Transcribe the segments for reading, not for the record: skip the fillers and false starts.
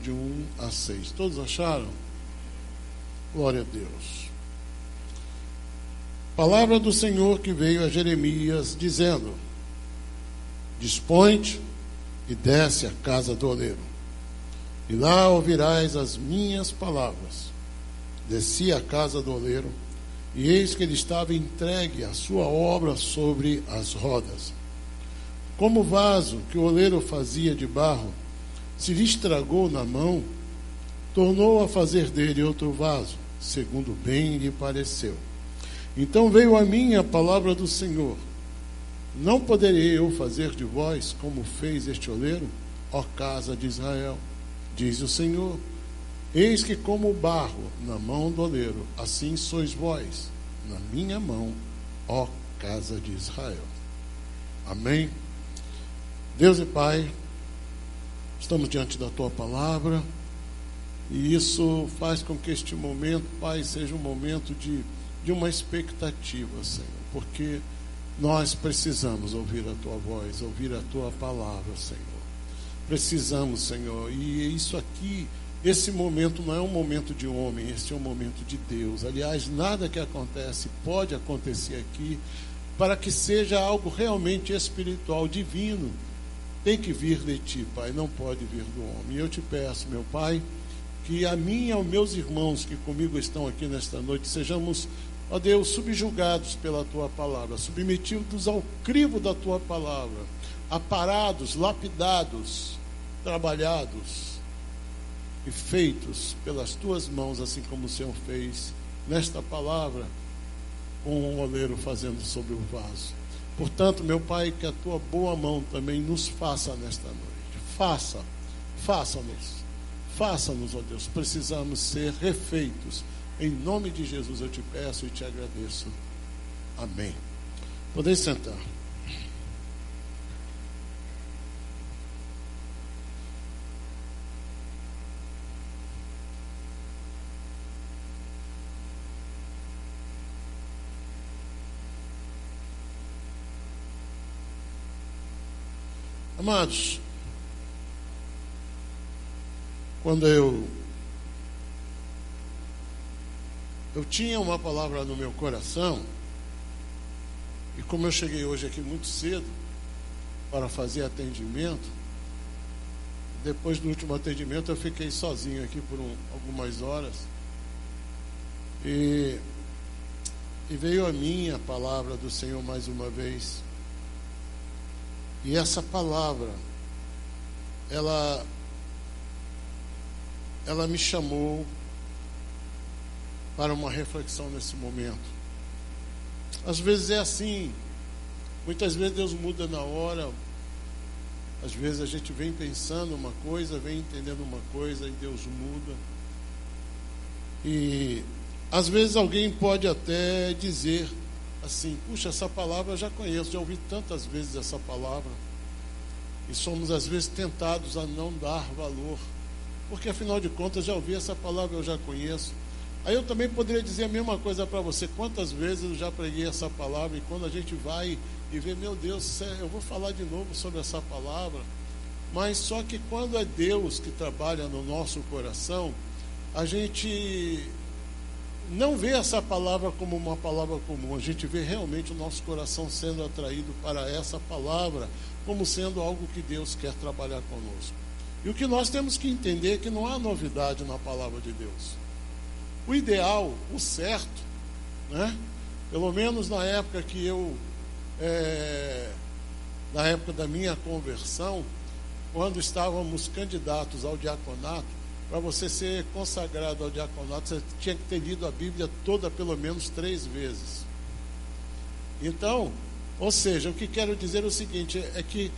de 1 a 6. Todos acharam? Glória a Deus. Palavra do Senhor que veio a Jeremias, dizendo: Dispõe-te e desce à casa do oleiro, e lá ouvirás as minhas palavras. Desci à casa do oleiro, e eis que ele estava entregue à sua obra sobre as rodas. Como o vaso que o oleiro fazia de barro se lhe estragou na mão, tornou a fazer dele outro vaso, segundo bem lhe pareceu. Então veio a mim a palavra do Senhor: Não poderei eu fazer de vós como fez este oleiro, ó casa de Israel? Diz o Senhor: Eis que como o barro na mão do oleiro, assim sois vós na minha mão, ó casa de Israel. Amém? Deus e Pai, estamos diante da Tua palavra, e isso faz com que este momento, Pai, seja um momento de uma expectativa, Senhor, porque nós precisamos ouvir a Tua voz, ouvir a Tua palavra, Senhor. Precisamos, Senhor, e isso aqui, esse momento não é um momento de homem, este é um momento de Deus. Aliás, nada que acontece pode acontecer aqui para que seja algo realmente espiritual, divino. Tem que vir de Ti, Pai, não pode vir do homem. E eu te peço, meu Pai, que a mim e aos meus irmãos que comigo estão aqui nesta noite, sejamos, ó Deus, subjugados pela Tua palavra, submetidos ao crivo da Tua palavra, aparados, lapidados, trabalhados e feitos pelas Tuas mãos, assim como o Senhor fez nesta palavra, com um oleiro fazendo sobre o vaso. Portanto, meu Pai, que a Tua boa mão também nos faça nesta noite. Faça-nos, ó Deus. Precisamos ser refeitos. Em nome de Jesus eu te peço e te agradeço. Amém. Podem sentar. Amados, quando eu tinha uma palavra no meu coração, e como eu cheguei hoje aqui muito cedo para fazer atendimento, depois do último atendimento eu fiquei sozinho aqui por algumas horas, e veio a mim a palavra do Senhor mais uma vez. E essa palavra, ela me chamou para uma reflexão nesse momento. Às vezes é assim, muitas vezes Deus muda na hora, às vezes a gente vem pensando uma coisa, vem entendendo uma coisa e Deus muda. E às vezes alguém pode até dizer assim: puxa, essa palavra eu já conheço, já ouvi tantas vezes essa palavra. E somos às vezes tentados a não dar valor, porque afinal de contas já ouvi essa palavra, eu já conheço. Aí eu também poderia dizer a mesma coisa para você: quantas vezes eu já preguei essa palavra, e quando a gente vai e vê, meu Deus, eu vou falar de novo sobre essa palavra. Mas só que quando é Deus que trabalha no nosso coração, a gente não vê essa palavra como uma palavra comum, a gente vê realmente o nosso coração sendo atraído para essa palavra, como sendo algo que Deus quer trabalhar conosco. E o que nós temos que entender é que não há novidade na palavra de Deus. O ideal, o certo, né? Pelo menos na época que na época da minha conversão, quando estávamos candidatos ao diaconato, para você ser consagrado ao diaconato, você tinha que ter lido a Bíblia toda pelo menos 3 vezes. Então, ou seja, o que quero dizer é o seguinte, é que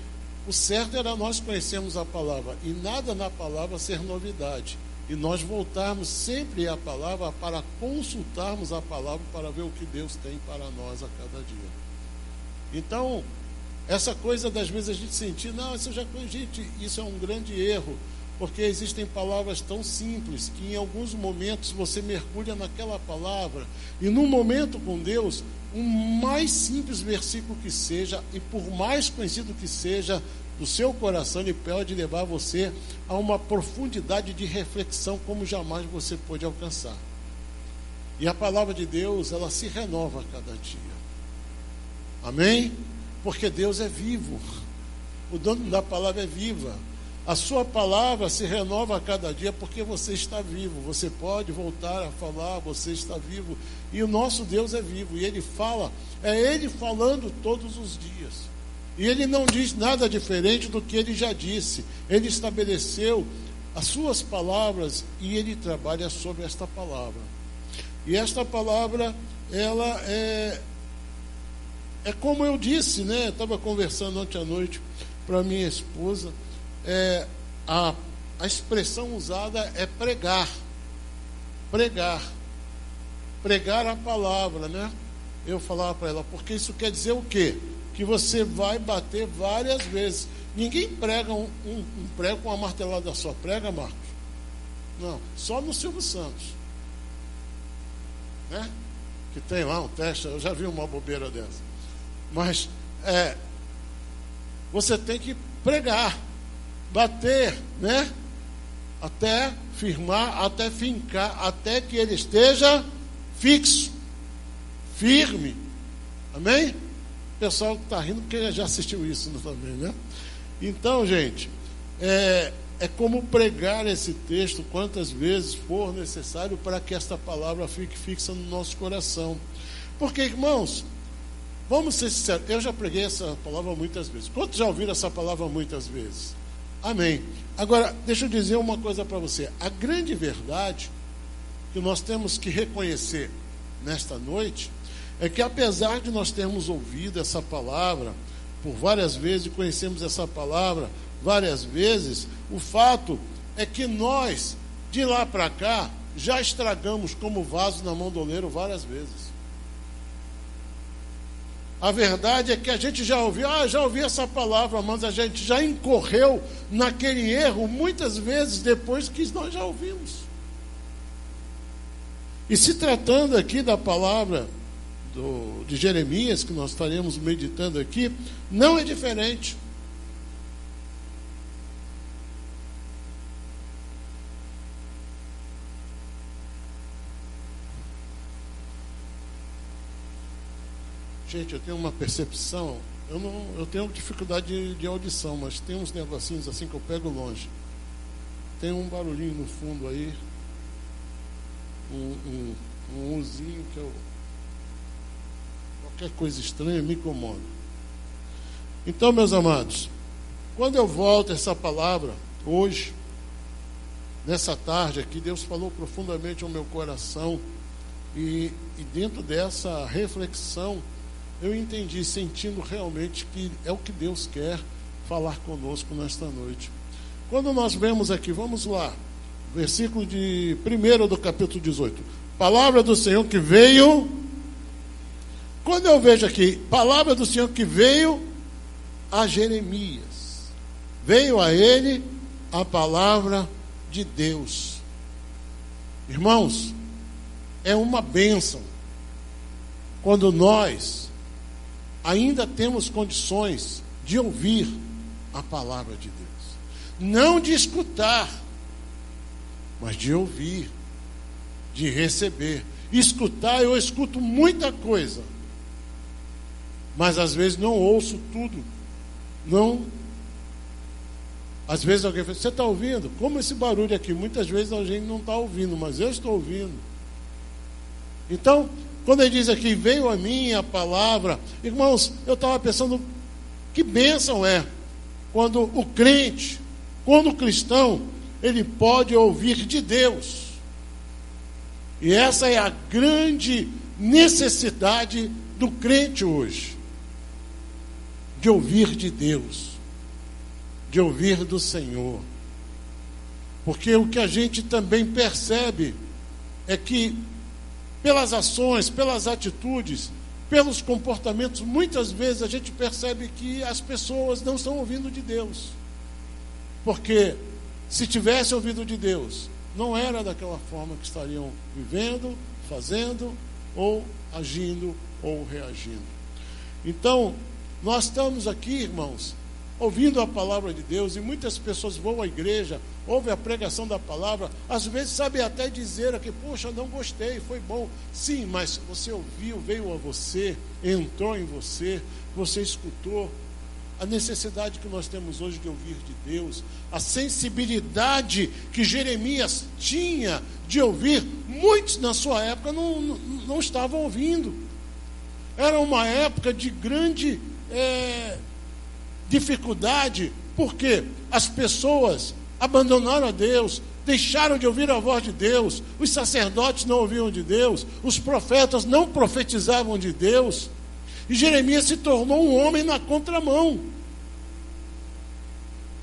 o certo era nós conhecermos a palavra, e nada na palavra ser novidade, e nós voltarmos sempre à palavra para consultarmos a palavra para ver o que Deus tem para nós a cada dia. Então, essa coisa das vezes a gente sentir, não, isso eu já conheço, gente, isso é um grande erro, porque existem palavras tão simples que em alguns momentos você mergulha naquela palavra, e num momento com Deus, o mais simples versículo que seja, e por mais conhecido que seja, do seu coração, ele pode levar você a uma profundidade de reflexão como jamais você pode alcançar. E a palavra de Deus, ela se renova a cada dia. Amém? Porque Deus é vivo. O dono da palavra é viva. A sua palavra se renova a cada dia porque você está vivo. Você pode voltar a falar, você está vivo. E o nosso Deus é vivo. E Ele fala, é Ele falando todos os dias. E Ele não diz nada diferente do que Ele já disse. Ele estabeleceu as suas palavras e Ele trabalha sobre esta palavra. E esta palavra, ela é como eu disse, né? Eu estava conversando ontem à noite para minha esposa. A expressão usada é pregar. Pregar a palavra, né? Eu falava para ela, porque isso quer dizer o quê? Que você vai bater várias vezes. Ninguém prega um prego com uma martelada só. Prega, Marcos? Não, só no Silvio Santos, né? Que tem lá um teste, eu já vi uma bobeira dessa. Mas você tem que pregar, bater, né? Até firmar, até fincar, até que ele esteja fixo, firme. Amém? O pessoal está rindo porque já assistiu isso também, né? Então, gente, é como pregar esse texto quantas vezes for necessário para que esta palavra fique fixa no nosso coração. Porque, irmãos, vamos ser sinceros, eu já preguei essa palavra muitas vezes. Quantos já ouviram essa palavra muitas vezes? Amém. Agora, deixa eu dizer uma coisa para você. A grande verdade que nós temos que reconhecer nesta noite é que, apesar de nós termos ouvido essa palavra por várias vezes e conhecemos essa palavra várias vezes, o fato é que nós, de lá para cá, já estragamos como vaso na mão do oleiro várias vezes. A verdade é que a gente já ouviu, já ouvi essa palavra, mas a gente já incorreu naquele erro muitas vezes depois que nós já ouvimos. E se tratando aqui da palavra de Jeremias, que nós estaremos meditando aqui, não é diferente. Gente, eu tenho uma percepção, eu tenho dificuldade de audição, mas tem uns negocinhos assim que eu pego longe. Tem um barulhinho no fundo aí, um uzinho que qualquer coisa estranha me incomoda. Então, meus amados, quando eu volto essa palavra, hoje, nessa tarde aqui, Deus falou profundamente ao meu coração, e dentro dessa reflexão, eu entendi, sentindo realmente que é o que Deus quer falar conosco nesta noite. Quando nós vemos aqui, vamos lá, versículo de 1 do capítulo 18. Palavra do Senhor que veio. Quando eu vejo aqui, palavra do Senhor que veio a Jeremias. Veio a ele a palavra de Deus. Irmãos, é uma bênção quando nós ainda temos condições de ouvir a palavra de Deus. Não de escutar, mas de ouvir, de receber. Escutar, eu escuto muita coisa, mas às vezes não ouço tudo. Não. Às vezes alguém fala, você está ouvindo? Como esse barulho aqui? Muitas vezes a gente não está ouvindo, mas eu estou ouvindo. Então, quando ele diz aqui, veio a mim a palavra, irmãos, eu estava pensando, que bênção é quando o crente, quando o cristão, ele pode ouvir de Deus. E essa é a grande necessidade do crente hoje, de ouvir de Deus, de ouvir do Senhor. Porque o que a gente também percebe é que pelas ações, pelas atitudes, pelos comportamentos, muitas vezes a gente percebe que as pessoas não estão ouvindo de Deus. Porque se tivesse ouvido de Deus, não era daquela forma que estariam vivendo, fazendo, ou agindo, ou reagindo. Então, nós estamos aqui, irmãos, ouvindo a palavra de Deus, e muitas pessoas vão à igreja, ouvem a pregação da palavra, às vezes sabem até dizer aqui, poxa, não gostei, foi bom. Sim, mas você ouviu, veio a você, entrou em você, você escutou. A necessidade que nós temos hoje de ouvir de Deus, a sensibilidade que Jeremias tinha de ouvir, muitos na sua época não estavam ouvindo. Era uma época de grande dificuldade, porque as pessoas abandonaram a Deus, deixaram de ouvir a voz de Deus, os sacerdotes não ouviam de Deus, os profetas não profetizavam de Deus, e Jeremias se tornou um homem na contramão.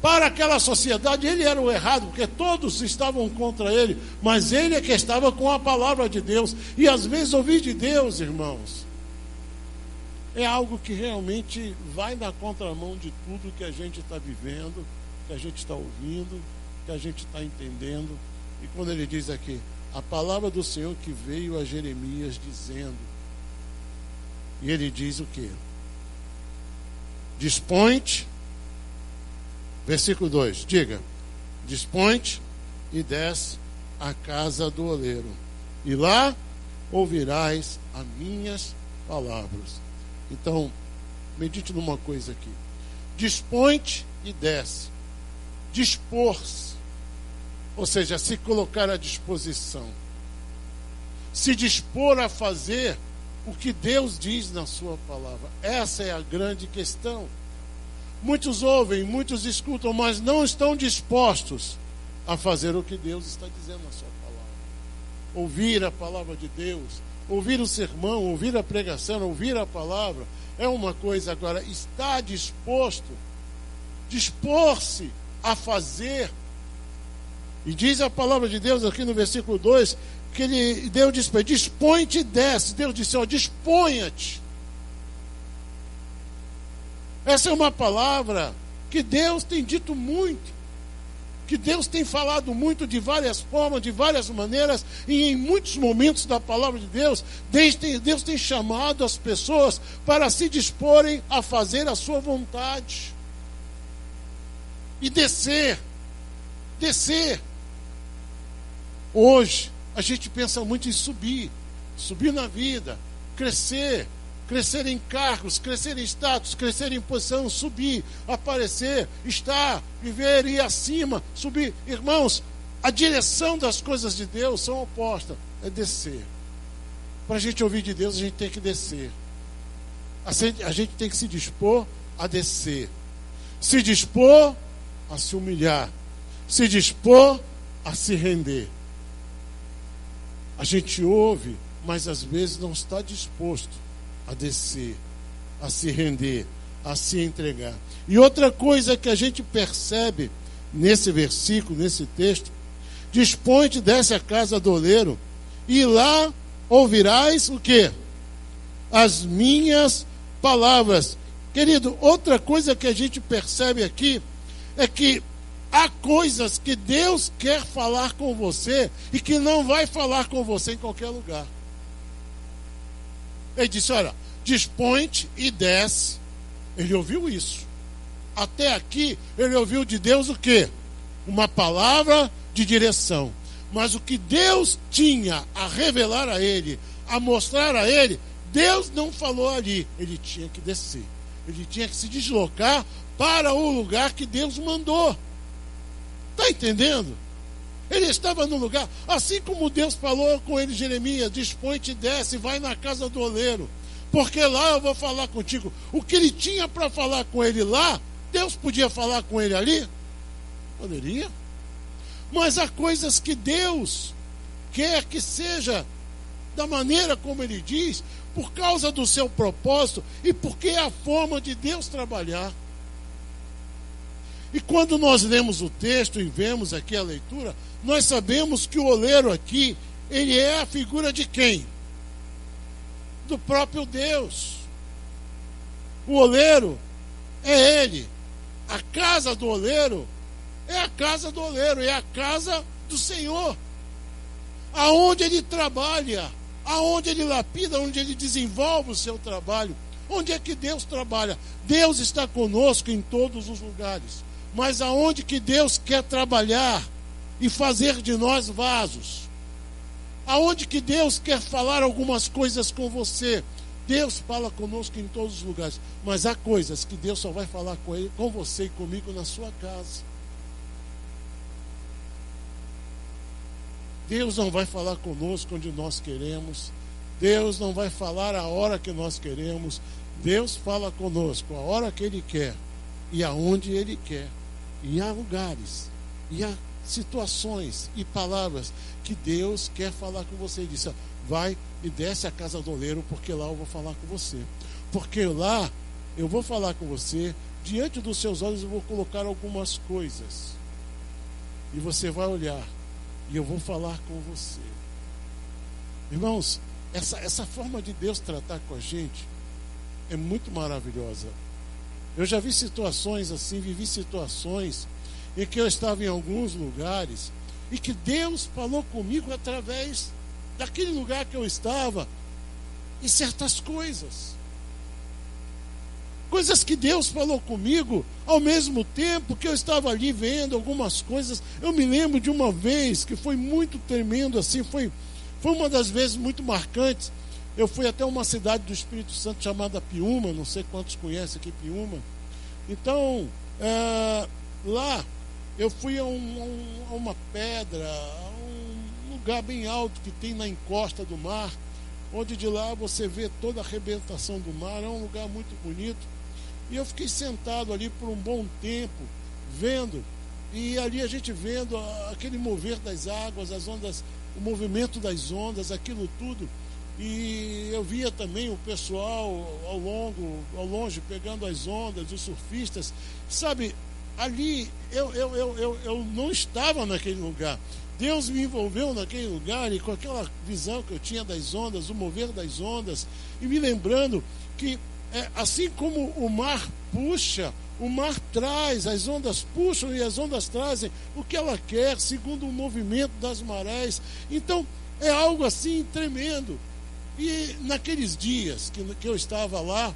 Para aquela sociedade, ele era o errado, porque todos estavam contra ele, mas ele é que estava com a palavra de Deus. E às vezes ouvir de Deus, irmãos, é algo que realmente vai na contramão de tudo que a gente está vivendo, que a gente está ouvindo, que a gente está entendendo. E quando ele diz aqui, a palavra do Senhor que veio a Jeremias dizendo, e ele diz o quê? Dispõe-te, versículo 2, diga, dispõe-te e desce à casa do oleiro, e lá ouvirás as minhas palavras. Então, medite numa coisa aqui. Dispõe-te e desce. Dispor-se, ou seja, se colocar à disposição. Se dispor a fazer o que Deus diz na sua palavra. Essa é a grande questão. Muitos ouvem, muitos escutam, mas não estão dispostos a fazer o que Deus está dizendo na sua palavra. Ouvir a palavra de Deus, ouvir o sermão, ouvir a pregação, ouvir a palavra, é uma coisa. Agora, estar disposto, dispor-se a fazer. E diz a palavra de Deus aqui no versículo 2, que Deus disse para ele, dispõe-te e desce. Deus disse, disponha-te. Essa é uma palavra que Deus tem dito muito, que Deus tem falado muito de várias formas, de várias maneiras, e em muitos momentos da palavra de Deus, Deus tem chamado as pessoas para se disporem a fazer a sua vontade. E descer. Hoje, a gente pensa muito em subir na vida, crescer em cargos, crescer em status, crescer em posição, subir, aparecer, estar, viver, ir acima, subir. Irmãos, a direção das coisas de Deus são opostas, é descer. Para a gente ouvir de Deus, a gente tem que descer. A gente tem que se dispor a descer, se dispor a se humilhar, se dispor a se render. A gente ouve, mas às vezes não está disposto a descer, a se render, a se entregar. E outra coisa que a gente percebe nesse versículo, nesse texto, dispõe-te, desce à casa do oleiro, e lá ouvirás o quê? As minhas palavras. Querido, outra coisa que a gente percebe aqui é que há coisas que Deus quer falar com você e que não vai falar com você em qualquer lugar. Ele disse, olha, dispõe-te e desce. Ele ouviu isso. Até aqui, ele ouviu de Deus o quê? Uma palavra de direção. Mas o que Deus tinha a revelar a ele, a mostrar a ele, Deus não falou ali. Ele tinha que descer. Ele tinha que se deslocar para o lugar que Deus mandou. Está entendendo? Ele estava no lugar, assim como Deus falou com ele, Jeremias, dispõe-te e desce, vai na casa do oleiro, porque lá eu vou falar contigo. O que ele tinha para falar com ele lá, Deus podia falar com ele ali? Poderia. Mas há coisas que Deus quer que seja da maneira como ele diz, por causa do seu propósito e porque é a forma de Deus trabalhar. E quando nós lemos o texto e vemos aqui a leitura, nós sabemos que o oleiro aqui, ele é a figura de quem? Do próprio Deus. O oleiro é ele. A casa do oleiro é a casa do oleiro, é a casa do Senhor. Aonde ele trabalha, aonde ele lapida, onde ele desenvolve o seu trabalho. Onde é que Deus trabalha? Deus está conosco em todos os lugares. Mas aonde que Deus quer trabalhar e fazer de nós vasos? Aonde que Deus quer falar algumas coisas com você? Deus fala conosco em todos os lugares. Mas há coisas que Deus só vai falar com você e comigo na sua casa. Deus não vai falar conosco onde nós queremos. Deus não vai falar a hora que nós queremos. Deus fala conosco a hora que Ele quer e aonde Ele quer. E há lugares, e há situações e palavras que Deus quer falar com você. Ele disse: vai e desce a casa do oleiro, porque lá eu vou falar com você. Porque lá eu vou falar com você, diante dos seus olhos eu vou colocar algumas coisas. E você vai olhar, e eu vou falar com você. Irmãos, essa forma de Deus tratar com a gente é muito maravilhosa. Eu já vi situações assim, vivi situações em que eu estava em alguns lugares e que Deus falou comigo através daquele lugar que eu estava, em certas coisas. Coisas que Deus falou comigo ao mesmo tempo que eu estava ali vendo algumas coisas. Eu me lembro de uma vez que foi muito tremendo assim, foi uma das vezes muito marcantes. Eu fui até uma cidade do Espírito Santo chamada Piúma, não sei quantos conhecem aqui Piúma. Então, lá eu fui a uma pedra, a um lugar bem alto que tem na encosta do mar, onde de lá você vê toda a arrebentação do mar. É um lugar muito bonito. E eu fiquei sentado ali por um bom tempo, vendo, e ali a gente vendo aquele mover das águas, as ondas, o movimento das ondas, aquilo tudo. E eu via também o pessoal ao longe pegando as ondas, os surfistas. Sabe, ali eu não estava naquele lugar. Deus me envolveu naquele lugar, e com aquela visão que eu tinha das ondas, o mover das ondas, e me lembrando que assim como o mar puxa, o mar traz, as ondas puxam e as ondas trazem o que ela quer, segundo o movimento das marés. Então é algo assim tremendo. E naqueles dias que eu estava lá,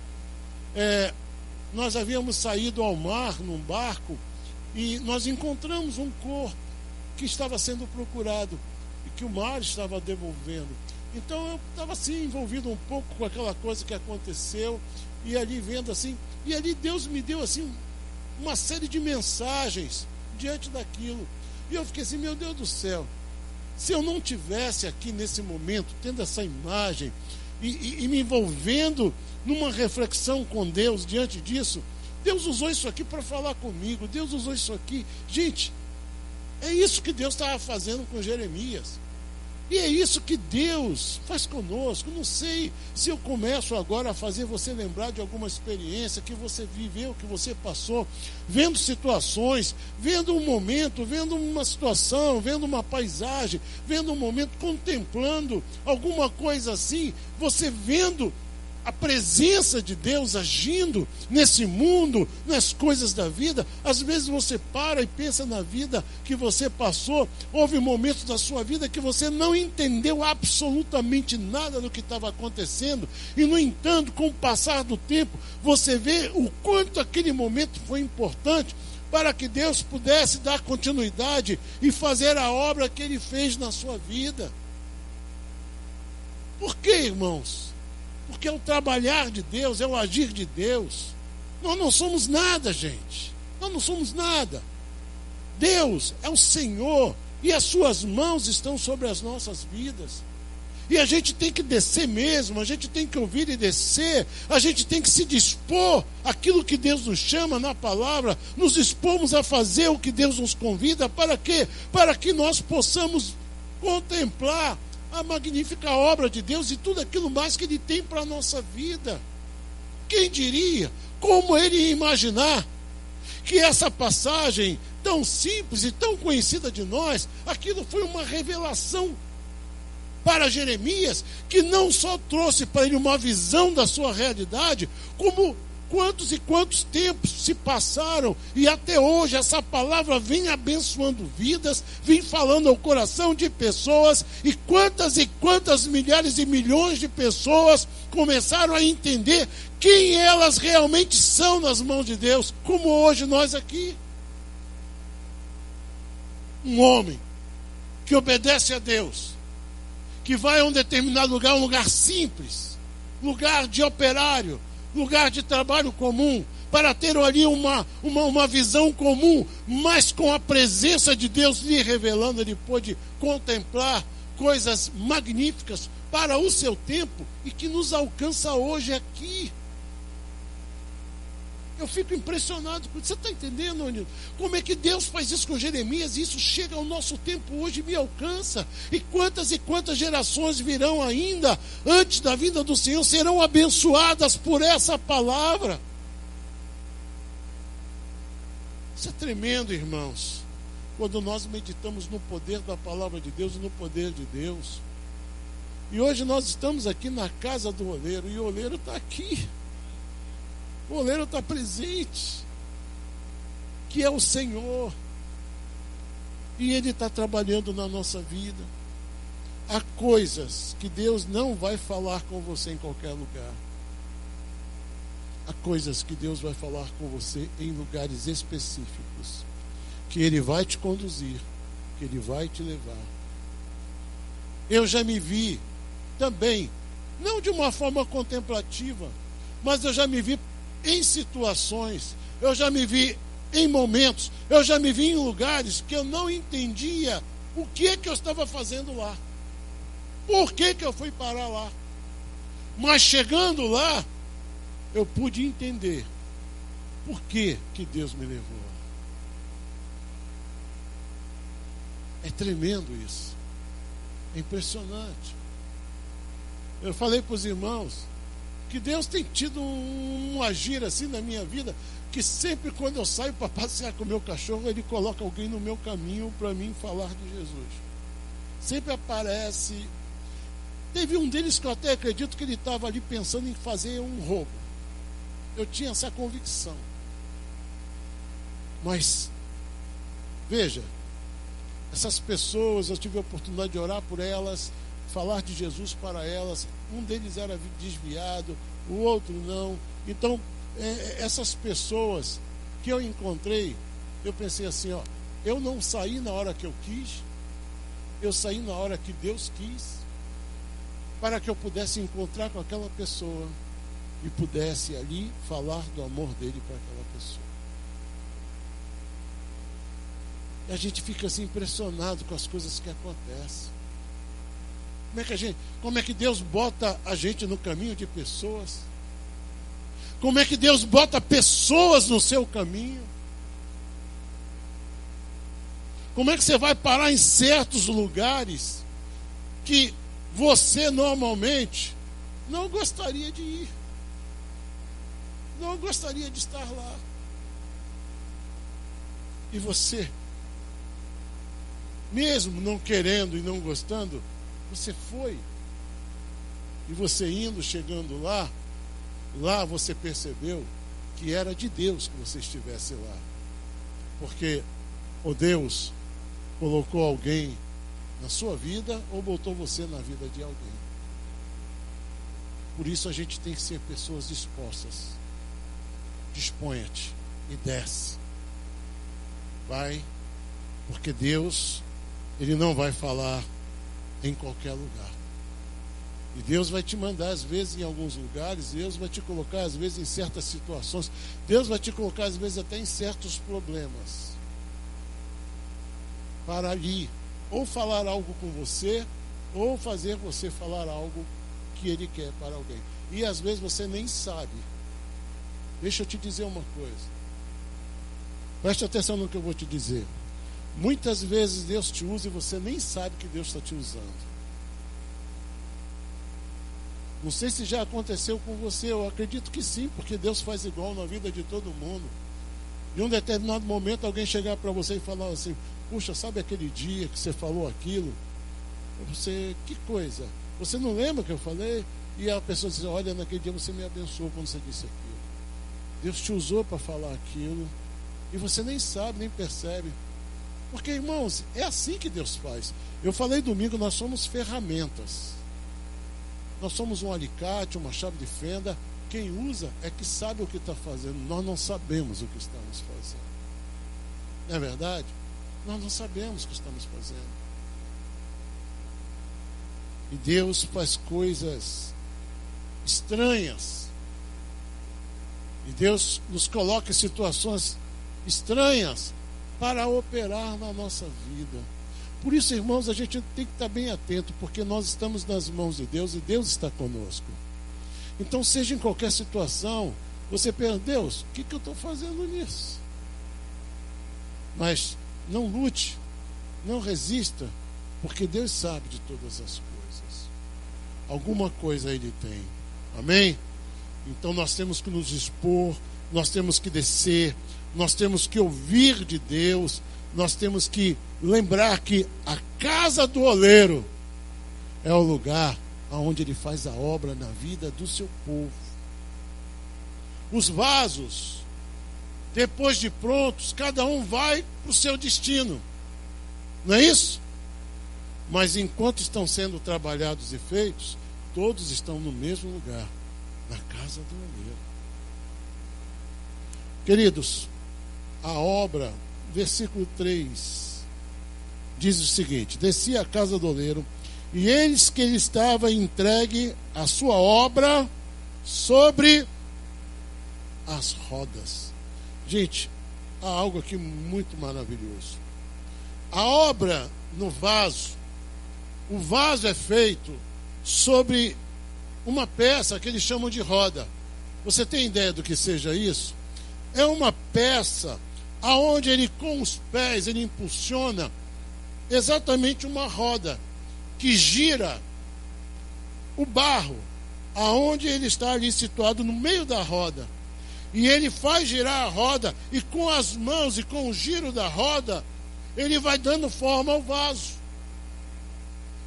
nós havíamos saído ao mar num barco, e nós encontramos um corpo que estava sendo procurado e que o mar estava devolvendo. Então eu estava assim envolvido um pouco com aquela coisa que aconteceu, e ali vendo assim, e ali Deus me deu assim uma série de mensagens diante daquilo. E eu fiquei assim: meu Deus do céu, se eu não tivesse aqui nesse momento, tendo essa imagem e me envolvendo numa reflexão com Deus diante disso, Deus usou isso aqui para falar comigo, Deus usou isso aqui. Gente, é isso que Deus estava fazendo com Jeremias. E é isso que Deus faz conosco. Não sei se eu começo agora a fazer você lembrar de alguma experiência que você viveu, que você passou, vendo situações, vendo um momento, vendo uma situação, vendo uma paisagem, vendo um momento, contemplando alguma coisa assim, você vendo a presença de Deus agindo nesse mundo, nas coisas da vida. Às vezes você para e pensa na vida que você passou. Houve momentos da sua vida que você não entendeu absolutamente nada do que estava acontecendo, e no entanto, com o passar do tempo, você vê o quanto aquele momento foi importante para que Deus pudesse dar continuidade e fazer a obra que Ele fez na sua vida. Por quê, irmãos? Porque é o trabalhar de Deus, é o agir de Deus. Nós não somos nada, gente. Nós não somos nada. Deus é o Senhor, e as suas mãos estão sobre as nossas vidas. E a gente tem que descer mesmo, a gente tem que ouvir e descer, a gente tem que se dispor àquilo que Deus nos chama na palavra, nos dispomos a fazer o que Deus nos convida. Para quê? Para que nós possamos contemplar a magnífica obra de Deus e tudo aquilo mais que Ele tem para a nossa vida. Quem diria, como Ele ia imaginar que essa passagem tão simples e tão conhecida de nós, aquilo foi uma revelação para Jeremias, que não só trouxe para ele uma visão da sua realidade, como quantos e quantos tempos se passaram e até hoje essa palavra vem abençoando vidas, vem falando ao coração de pessoas, e quantas milhares e milhões de pessoas começaram a entender quem elas realmente são nas mãos de Deus, como hoje nós aqui. Um homem que obedece a Deus, que vai a um determinado lugar, um lugar simples, lugar de operário, lugar de trabalho comum, para ter ali uma visão comum, mas com a presença de Deus lhe revelando, ele pôde contemplar coisas magníficas para o seu tempo e que nos alcança hoje aqui. Eu fico impressionado. Você está entendendo, Nilton? Como é que Deus faz isso com Jeremias? E isso chega ao nosso tempo hoje e me alcança. E quantas gerações virão ainda, antes da vinda do Senhor, serão abençoadas por essa palavra. Isso é tremendo, irmãos. Quando nós meditamos no poder da palavra de Deus e no poder de Deus. E hoje nós estamos aqui na casa do oleiro, e o oleiro está aqui. O oleiro está presente, que é o Senhor, e Ele está trabalhando na nossa vida. Há coisas que Deus não vai falar com você em qualquer lugar. Há coisas que Deus vai falar com você em lugares específicos, que Ele vai te conduzir, que Ele vai te levar. Eu já me vi também, não de uma forma contemplativa, mas eu já me vi em situações, eu já me vi em momentos, eu já me vi em lugares que eu não entendia o que é que eu estava fazendo lá, por que que eu fui parar lá, mas chegando lá eu pude entender por que que Deus me levou lá. É tremendo isso, é impressionante. Eu falei para os irmãos que Deus tem tido um agir assim na minha vida, que sempre quando eu saio para passear com o meu cachorro, Ele coloca alguém no meu caminho para mim falar de Jesus. Sempre aparece. Teve um deles que eu até acredito que ele estava ali pensando em fazer um roubo. Eu tinha essa convicção. Mas, veja, essas pessoas, eu tive a oportunidade de orar por elas, falar de Jesus para elas. Um deles era desviado, o outro não. Então, essas pessoas que eu encontrei, eu pensei assim, ó, eu não saí na hora que eu quis, eu saí na hora que Deus quis, para que eu pudesse encontrar com aquela pessoa e pudesse ali falar do amor dele para aquela pessoa. E a gente fica assim impressionado com as coisas que acontecem. Como é que Deus bota a gente no caminho de pessoas? Como é que Deus bota pessoas no seu caminho? Como é que você vai parar em certos lugares que você normalmente não gostaria de ir? Não gostaria de estar lá. E você, mesmo não querendo e não gostando, você foi. E você indo, chegando lá você percebeu que era de Deus que você estivesse lá. Porque ou Deus colocou alguém na sua vida, ou botou você na vida de alguém. Por isso a gente tem que ser pessoas dispostas. Disponha-te e desce. Vai, porque Deus, Ele não vai falar em qualquer lugar. E Deus vai te mandar às vezes em alguns lugares, Deus vai te colocar às vezes em certas situações, Deus vai te colocar às vezes até em certos problemas, para ali ou falar algo com você, ou fazer você falar algo que Ele quer para alguém. E às vezes você nem sabe. Deixa eu te dizer uma coisa, preste atenção no que eu vou te dizer. Muitas vezes Deus te usa e você nem sabe que Deus está te usando. Não sei se já aconteceu com você, eu acredito que sim, porque Deus faz igual na vida de todo mundo. Em um determinado momento alguém chegar para você e falar assim: puxa, sabe aquele dia que você falou aquilo? Você, que coisa? Você não lembra que eu falei? E a pessoa diz: olha, naquele dia você me abençoou quando você disse aquilo. Deus te usou para falar aquilo e você nem sabe, nem percebe. Porque, irmãos, é assim que Deus faz. Eu falei domingo, nós somos ferramentas. Nós somos um alicate, uma chave de fenda. Quem usa é que sabe o que está fazendo. Nós não sabemos o que estamos fazendo. Não é verdade? Nós não sabemos o que estamos fazendo. E Deus faz coisas estranhas. E Deus nos coloca em situações estranhas para operar na nossa vida. Por isso, irmãos, a gente tem que estar bem atento, porque nós estamos nas mãos de Deus e Deus está conosco. Então, seja em qualquer situação, você pensa, Deus, o que eu estou fazendo nisso? Mas não lute, não resista, porque Deus sabe de todas as coisas. Alguma coisa Ele tem. Amém? Então nós temos que nos expor, nós temos que descer, nós temos que ouvir de Deus, nós temos que lembrar que a casa do oleiro é o lugar onde Ele faz a obra na vida do seu povo. Os vasos, depois de prontos, cada um vai para o seu destino. Não é isso? Mas enquanto estão sendo trabalhados e feitos, todos estão no mesmo lugar, na casa do oleiro. Queridos, a obra, versículo 3, diz o seguinte: descia a casa do oleiro, e eis que ele estava entregue a sua obra sobre as rodas. Gente, há algo aqui muito maravilhoso. A obra no vaso, o vaso é feito sobre uma peça que eles chamam de roda. Você tem ideia do que seja isso? É uma peça aonde ele com os pés ele impulsiona exatamente uma roda que gira o barro, aonde ele está ali situado no meio da roda. E ele faz girar a roda, e com as mãos e com o giro da roda, ele vai dando forma ao vaso.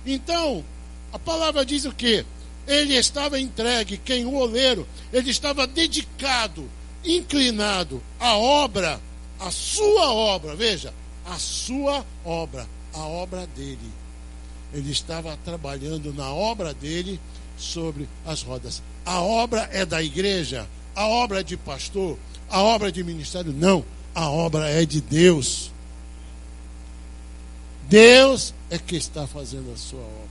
Então, a palavra diz o quê? Ele estava entregue, quem? O oleiro, ele estava dedicado, inclinado à obra, à sua obra, veja, a sua obra, a obra dele. Ele estava trabalhando na obra dele sobre as rodas. A obra é da igreja, a obra é de pastor, a obra é de ministério, não, a obra é de Deus. Deus é que está fazendo a sua obra.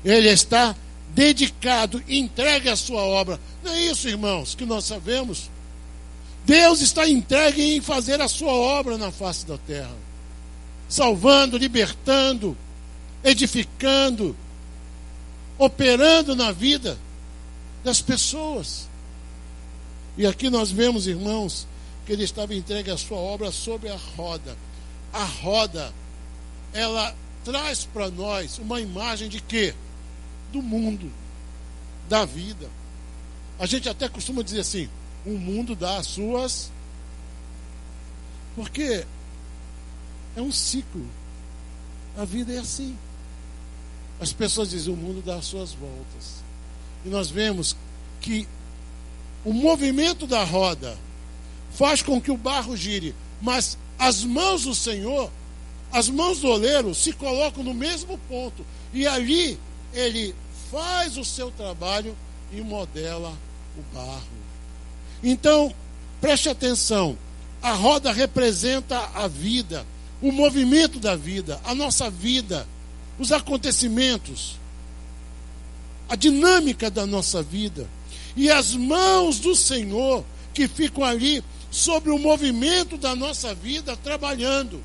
Ele está dedicado, entregue à sua obra. Não é isso, irmãos, que nós sabemos? Deus está entregue em fazer a sua obra na face da terra, salvando, libertando, edificando, operando na vida das pessoas. E aqui nós vemos, irmãos, que ele estava entregue a sua obra sobre a roda. A roda, ela traz para nós uma imagem de quê? Do mundo, da vida. A gente até costuma dizer assim, o mundo dá as suas... Porque é um ciclo. A vida é assim. As pessoas dizem, o mundo dá as suas voltas. E nós vemos que o movimento da roda faz com que o barro gire, mas as mãos do Senhor, as mãos do oleiro se colocam no mesmo ponto, e ali ele faz o seu trabalho e modela o barro. Então, preste atenção, a roda representa a vida, o movimento da vida, a nossa vida, os acontecimentos, a dinâmica da nossa vida. E as mãos do Senhor que ficam ali sobre o movimento da nossa vida trabalhando.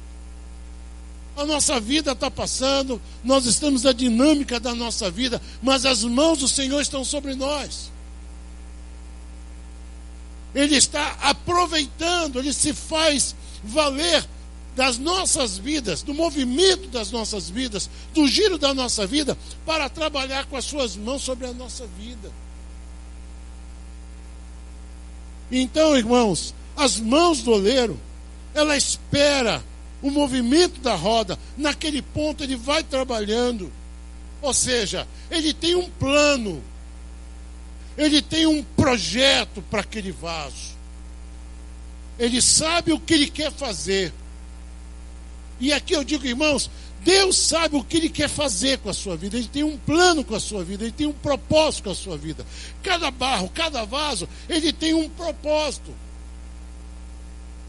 A nossa vida está passando, nós estamos na dinâmica da nossa vida, mas as mãos do Senhor estão sobre nós. Ele está aproveitando, ele se faz valer das nossas vidas, do movimento das nossas vidas, do giro da nossa vida, para trabalhar com as suas mãos sobre a nossa vida. Então, irmãos, as mãos do oleiro, ela espera o movimento da roda, naquele ponto ele vai trabalhando. Ou seja, ele tem um plano. ele tem um projeto para aquele vaso. Ele sabe o que ele quer fazer. E aqui eu digo, irmãos, Deus sabe o que ele quer fazer com a sua vida. Ele tem um plano com a sua vida, ele tem um propósito com a sua vida. Cada barro, cada vaso, ele tem um propósito.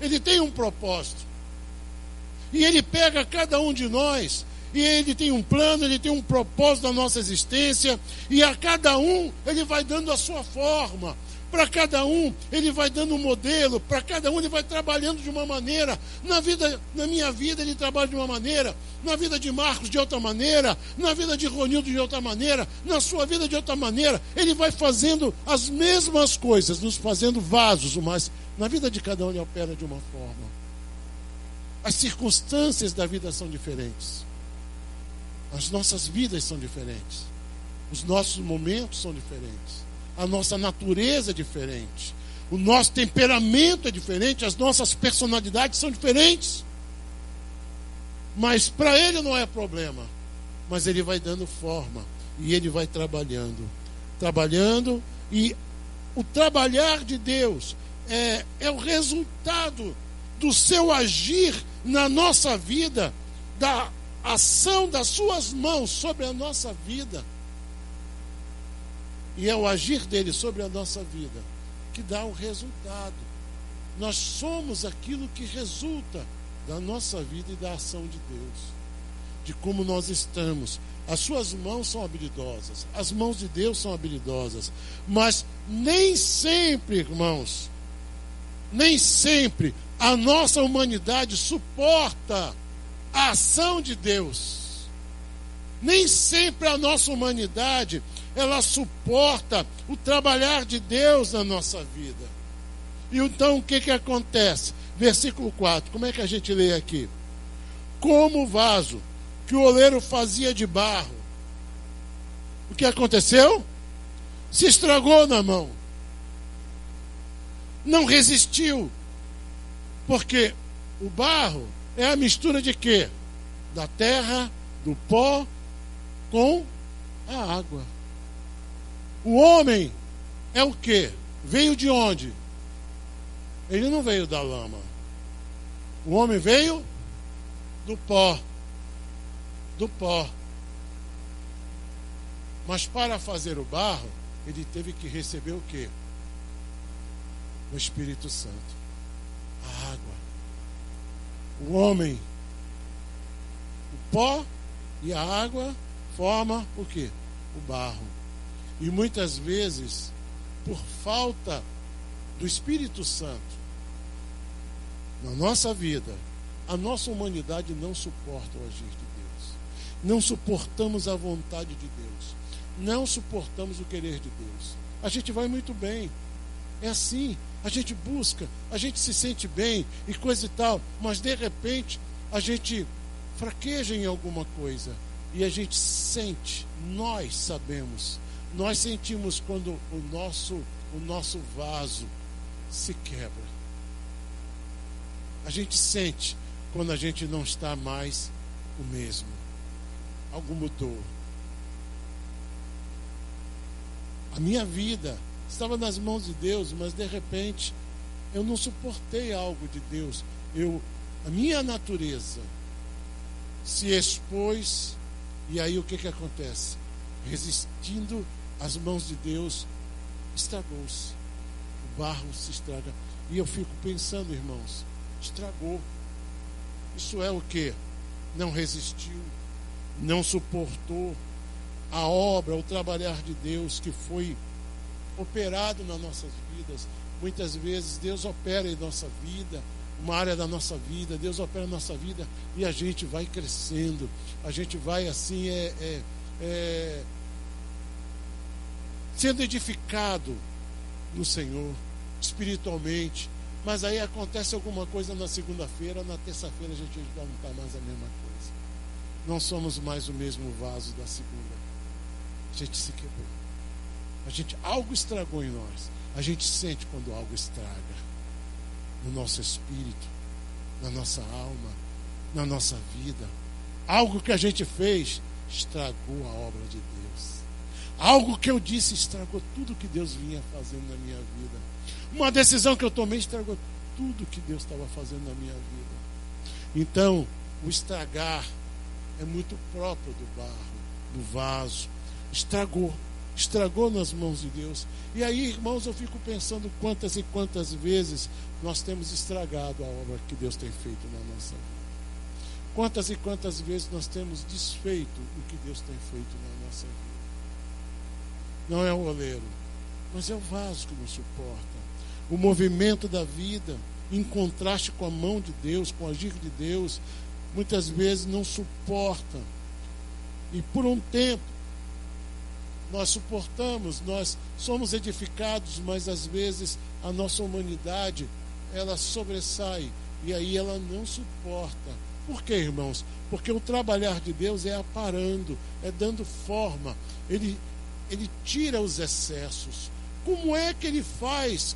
Ele tem um propósito. E ele pega cada um de nós, e ele tem um plano, ele tem um propósito da nossa existência, e a cada um ele vai dando a sua forma. Para cada um, ele vai dando um modelo. Para cada um, ele vai trabalhando de uma maneira. Na minha vida, ele trabalha de uma maneira. Na vida de Marcos, de outra maneira. Na vida de Ronildo, de outra maneira. Na sua vida, de outra maneira. Ele vai fazendo as mesmas coisas, nos fazendo vasos, mas na vida de cada um, ele opera de uma forma. As circunstâncias da vida são diferentes. As nossas vidas são diferentes. Os nossos momentos são diferentes. A nossa natureza é diferente, o nosso temperamento é diferente, as nossas personalidades são diferentes. Mas para ele não é problema. Mas ele vai dando forma e ele vai trabalhando, e o trabalhar de Deus é o resultado do seu agir na nossa vida, da ação das suas mãos sobre a nossa vida. E é o agir dele sobre a nossa vida que dá o resultado. Nós somos aquilo que resulta da nossa vida e da ação de Deus, de como nós estamos. As suas mãos são habilidosas, as mãos de Deus são habilidosas, mas nem sempre, irmãos, nem sempre a nossa humanidade suporta a ação de Deus. Nem sempre a nossa humanidade ela suporta o trabalhar de Deus na nossa vida. E então o que acontece? Versículo 4, como é que a gente lê aqui? Como o vaso que o oleiro fazia de barro, o que aconteceu? Se estragou na mão. Não resistiu. Porque o barro é a mistura de quê? Da terra, do pó com a água. O homem é o quê? Veio de onde? Ele não veio da lama. O homem veio do pó. Do pó. Mas para fazer o barro, ele teve que receber o quê? O Espírito Santo. A água. O homem, o pó e a água forma o quê? O barro. E muitas vezes, por falta do Espírito Santo na nossa vida, a nossa humanidade não suporta o agir de Deus. Não suportamos a vontade de Deus. Não suportamos o querer de Deus. A gente vai muito bem. É assim. A gente busca, a gente se sente bem e coisa e tal, mas de repente a gente fraqueja em alguma coisa e a gente sente, nós sabemos, nós sentimos quando o nosso vaso se quebra. A gente sente quando a gente não está mais o mesmo. Algo mudou. A minha vida estava nas mãos de Deus, mas de repente eu não suportei algo de Deus. A minha natureza se expôs, e aí o que acontece? Resistindo às mãos de Deus, estragou-se. O barro se estraga. E eu fico pensando, irmãos, estragou. Isso é o quê? Não resistiu, não suportou a obra, o trabalhar de Deus que foi operado nas nossas vidas. Muitas vezes Deus opera em nossa vida, uma área da nossa vida, Deus opera na nossa vida e a gente vai crescendo, a gente vai assim sendo edificado no Senhor espiritualmente. Mas aí acontece alguma coisa na segunda-feira, na terça-feira a gente já não está mais a mesma coisa. Não somos mais o mesmo vaso da segunda. A gente se quebrou. Algo estragou em nós. A gente sente quando algo estraga no nosso espírito, na nossa alma, na nossa vida. Algo que a gente fez estragou a obra de Deus. Algo que eu disse estragou tudo que Deus vinha fazendo na minha vida. Uma decisão que eu tomei estragou tudo que Deus estava fazendo na minha vida. Então, o estragar é muito próprio do barro, do vaso. Estragou nas mãos de Deus. E aí, irmãos, eu fico pensando quantas e quantas vezes nós temos estragado a obra que Deus tem feito na nossa vida. Quantas e quantas vezes nós temos desfeito o que Deus tem feito na nossa vida. Não é o oleiro, mas é o vaso que nos suporta. O movimento da vida, em contraste com a mão de Deus, com o agir de Deus, muitas vezes não suporta. E por um tempo, nós suportamos, nós somos edificados, mas às vezes a nossa humanidade, ela sobressai, e aí ela não suporta. Por quê, irmãos? Porque o trabalhar de Deus é aparando, é dando forma. Ele tira os excessos. Como é que ele faz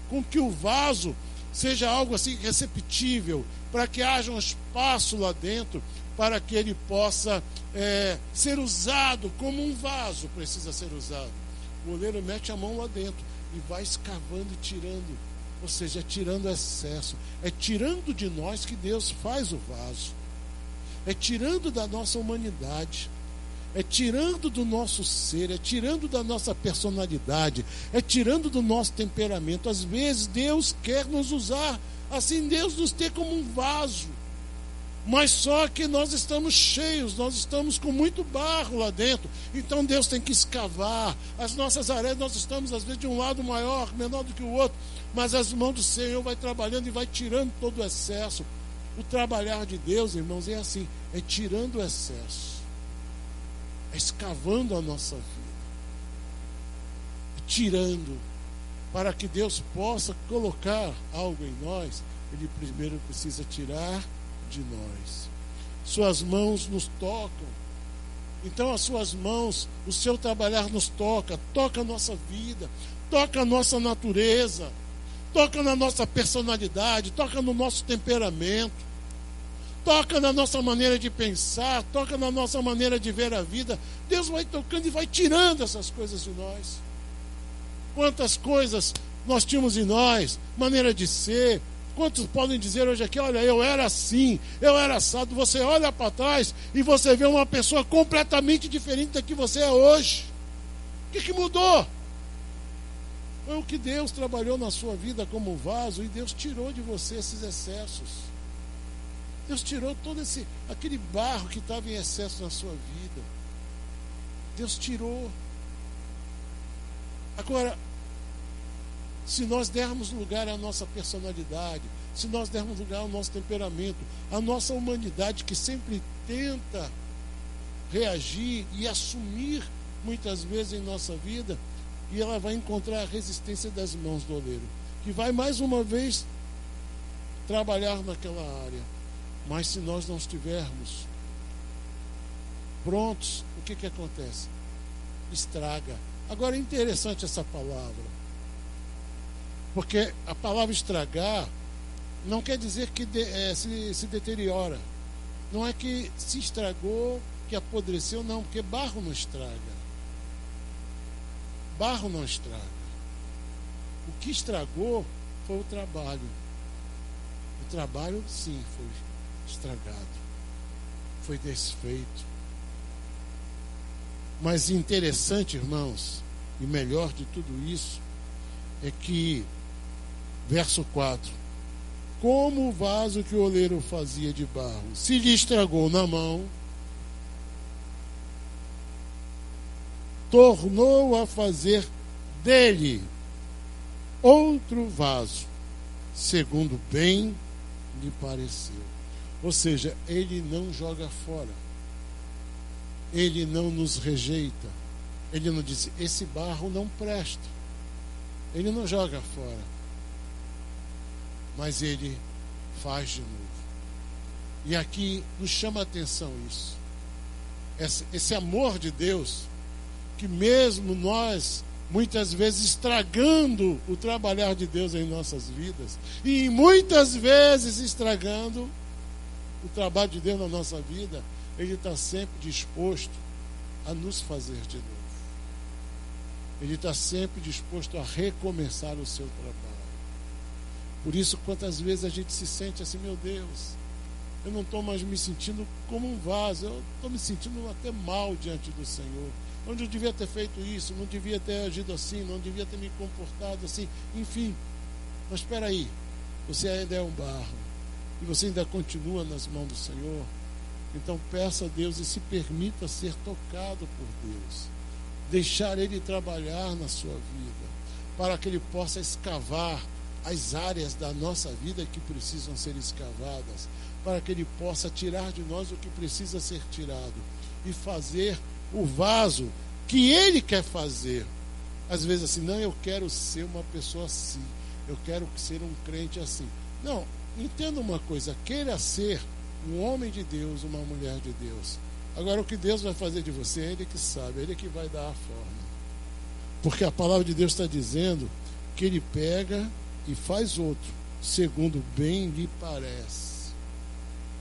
com que o vaso seja algo assim receptível, para que haja um espaço lá dentro, para que ele possa ser usado como um vaso precisa ser usado? O oleiro mete a mão lá dentro e vai escavando e tirando, ou seja, tirando o excesso. É tirando de nós que Deus faz o vaso. É tirando da nossa humanidade. É tirando do nosso ser, é tirando da nossa personalidade, é tirando do nosso temperamento. Às vezes Deus quer nos usar, assim Deus nos tem como um vaso, mas só que nós estamos cheios, nós estamos com muito barro lá dentro, então Deus tem que escavar. As nossas areias, nós estamos às vezes de um lado maior, menor do que o outro, mas as mãos do Senhor vai trabalhando e vai tirando todo o excesso. O trabalhar de Deus, irmãos, é assim, é tirando o excesso. É escavando a nossa vida, tirando, para que Deus possa colocar algo em nós. Ele primeiro precisa tirar de nós. Suas mãos nos tocam. Então as suas mãos, o seu trabalhar nos toca a nossa vida, toca a nossa natureza, toca na nossa personalidade, toca no nosso temperamento, toca na nossa maneira de pensar, toca na nossa maneira de ver a vida. Deus vai tocando e vai tirando essas coisas de nós. Quantas coisas nós tínhamos em nós, maneira de ser. Quantos podem dizer hoje aqui, olha, eu era assim, eu era assado. Você olha para trás e você vê uma pessoa completamente diferente da que você é hoje. O que mudou? Foi o que Deus trabalhou na sua vida como vaso, e Deus tirou de você esses excessos. Deus tirou todo aquele barro que estava em excesso na sua vida. Deus tirou. Agora, se nós dermos lugar à nossa personalidade, se nós dermos lugar ao nosso temperamento, à nossa humanidade que sempre tenta reagir e assumir muitas vezes em nossa vida, e ela vai encontrar a resistência das mãos do oleiro, que vai mais uma vez trabalhar naquela área. Mas se nós não estivermos prontos, o que acontece? Estraga. Agora é interessante essa palavra, porque a palavra estragar não quer dizer que se deteriora. Não é que se estragou, que apodreceu, não, porque barro não estraga. Barro não estraga. O que estragou foi o trabalho. O trabalho, sim, foi estragado, foi desfeito. Mas interessante, irmãos, e melhor de tudo isso, é que, verso 4, como o vaso que o oleiro fazia de barro se lhe estragou na mão, tornou a fazer dele outro vaso, segundo bem lhe pareceu. Ou seja, ele não joga fora, ele não nos rejeita, ele não diz, esse barro não presta, ele não joga fora, mas ele faz de novo. E aqui nos chama a atenção isso, esse amor de Deus, que mesmo nós muitas vezes estragando o trabalhar de Deus em nossas vidas, e muitas vezes estragando o trabalho de Deus na nossa vida, Ele está sempre disposto a nos fazer de novo. Ele está sempre disposto a recomeçar o seu trabalho. Por isso, quantas vezes a gente se sente assim, meu Deus, eu não estou mais me sentindo como um vaso, eu estou me sentindo até mal diante do Senhor. Onde eu devia ter feito isso, não devia ter agido assim, não devia ter me comportado assim, enfim. Mas espera aí, você ainda é um barro e você ainda continua nas mãos do Senhor. Então peça a Deus e se permita ser tocado por Deus. Deixar Ele trabalhar na sua vida, para que Ele possa escavar as áreas da nossa vida que precisam ser escavadas, para que Ele possa tirar de nós o que precisa ser tirado e fazer o vaso que Ele quer fazer. Às vezes assim, não, eu quero ser uma pessoa assim, eu quero ser um crente assim. Não, entenda uma coisa, queira ser um homem de Deus, uma mulher de Deus. Agora o que Deus vai fazer de você, é Ele que sabe, é Ele que vai dar a forma. Porque a palavra de Deus está dizendo que Ele pega e faz outro, segundo bem lhe parece.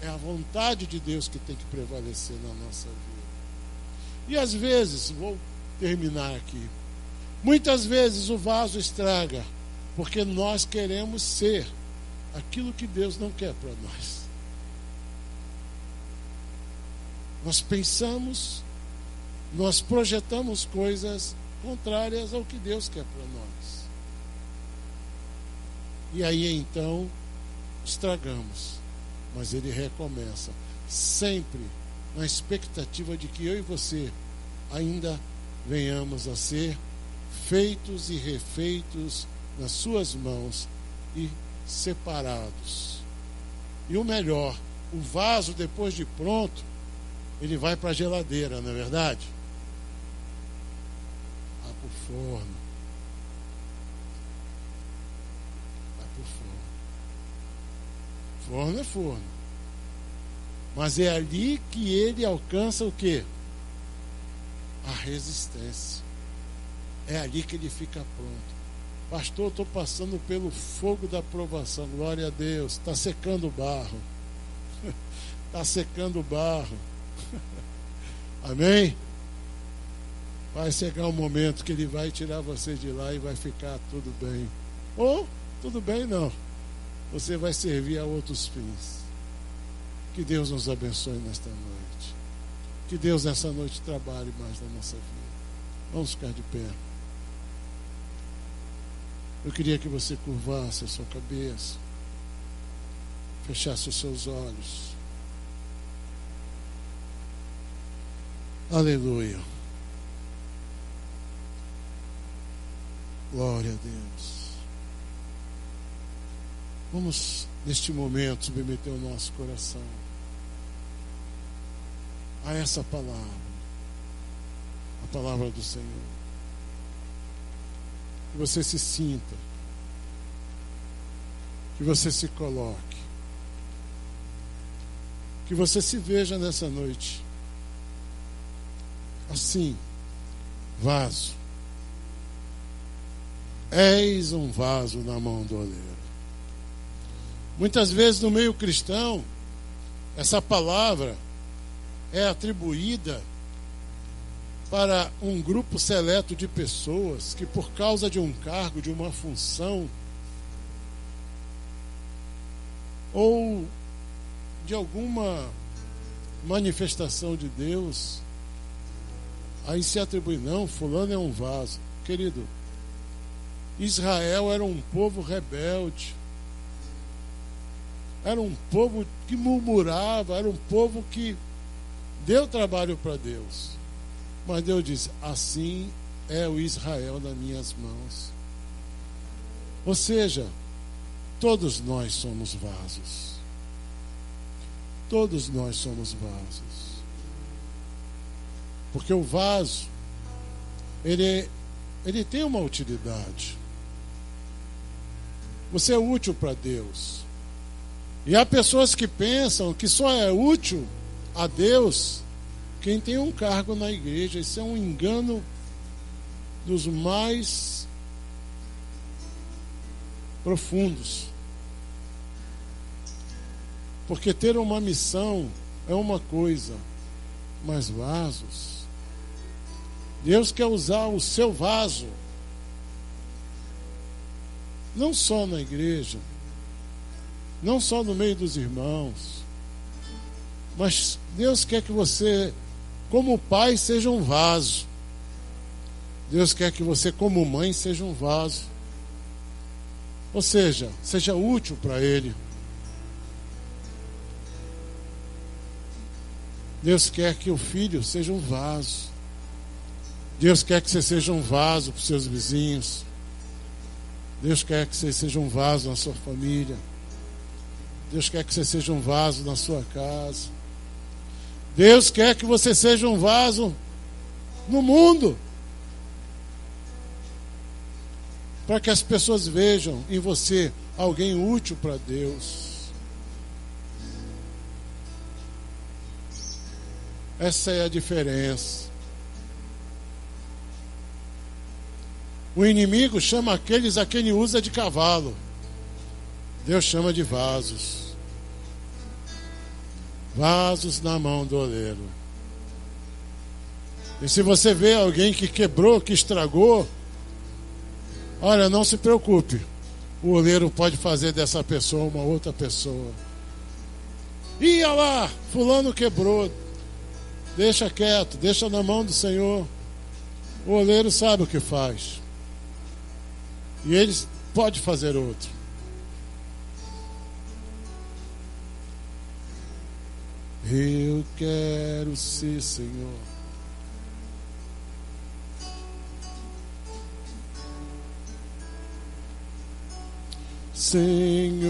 É a vontade de Deus que tem que prevalecer na nossa vida. E às vezes, vou terminar aqui, muitas vezes o vaso estraga, porque nós queremos ser aquilo que Deus não quer para nós. Nós pensamos, nós projetamos coisas contrárias ao que Deus quer para nós. E aí então estragamos. Mas Ele recomeça, sempre na expectativa de que eu e você ainda venhamos a ser feitos e refeitos nas suas mãos e separados. E o melhor, o vaso depois de pronto, ele vai para a geladeira, não é verdade? Vai para o forno. Vai para o forno. Forno é forno. Mas é ali que ele alcança o quê? A resistência. É ali que ele fica pronto. Pastor, estou passando pelo fogo da provação. Glória a Deus. Está secando o barro. Está secando o barro. Amém? Vai chegar um momento que Ele vai tirar você de lá e vai ficar tudo bem. Ou, tudo bem não. Você vai servir a outros fins. Que Deus nos abençoe nesta noite. Que Deus nessa noite trabalhe mais na nossa vida. Vamos ficar de pé. Eu queria que você curvasse a sua cabeça, fechasse os seus olhos. Aleluia. Glória a Deus. Vamos, neste momento, submeter o nosso coração a essa palavra, a palavra do Senhor. Que você se sinta, que você se coloque, que você se veja nessa noite assim, vaso. Eis um vaso na mão do oleiro. Muitas vezes no meio cristão, essa palavra é atribuída para um grupo seleto de pessoas que, por causa de um cargo, de uma função, ou de alguma manifestação de Deus, aí se atribui, não, fulano é um vaso. Querido, Israel era um povo rebelde, era um povo que murmurava, era um povo que deu trabalho para Deus. Mas Deus disse, assim é o Israel nas minhas mãos. Ou seja, todos nós somos vasos. Todos nós somos vasos. Porque o vaso, ele tem uma utilidade. Você é útil para Deus. E há pessoas que pensam que só é útil a Deus quem tem um cargo na igreja. Isso é um engano dos mais profundos. Porque ter uma missão é uma coisa, mas vasos Deus quer usar o seu vaso, não só na igreja, não só no meio dos irmãos, mas Deus quer que você, como pai, seja um vaso. Deus quer que você, como mãe, seja um vaso. Ou seja, seja útil para Ele. Deus quer que o filho seja um vaso. Deus quer que você seja um vaso para os seus vizinhos. Deus quer que você seja um vaso na sua família. Deus quer que você seja um vaso na sua casa. Deus quer que você seja um vaso no mundo, para que as pessoas vejam em você alguém útil para Deus. Essa é a diferença. O inimigo chama aqueles a quem ele usa de cavalo. Deus chama de vasos. Vasos na mão do oleiro. E se você vê alguém que quebrou, que estragou, olha, não se preocupe. O oleiro pode fazer dessa pessoa uma outra pessoa. Ia lá, fulano quebrou. Deixa quieto, deixa na mão do Senhor. O oleiro sabe o que faz. E ele pode fazer outro. Eu quero ser, Senhor, Senhor,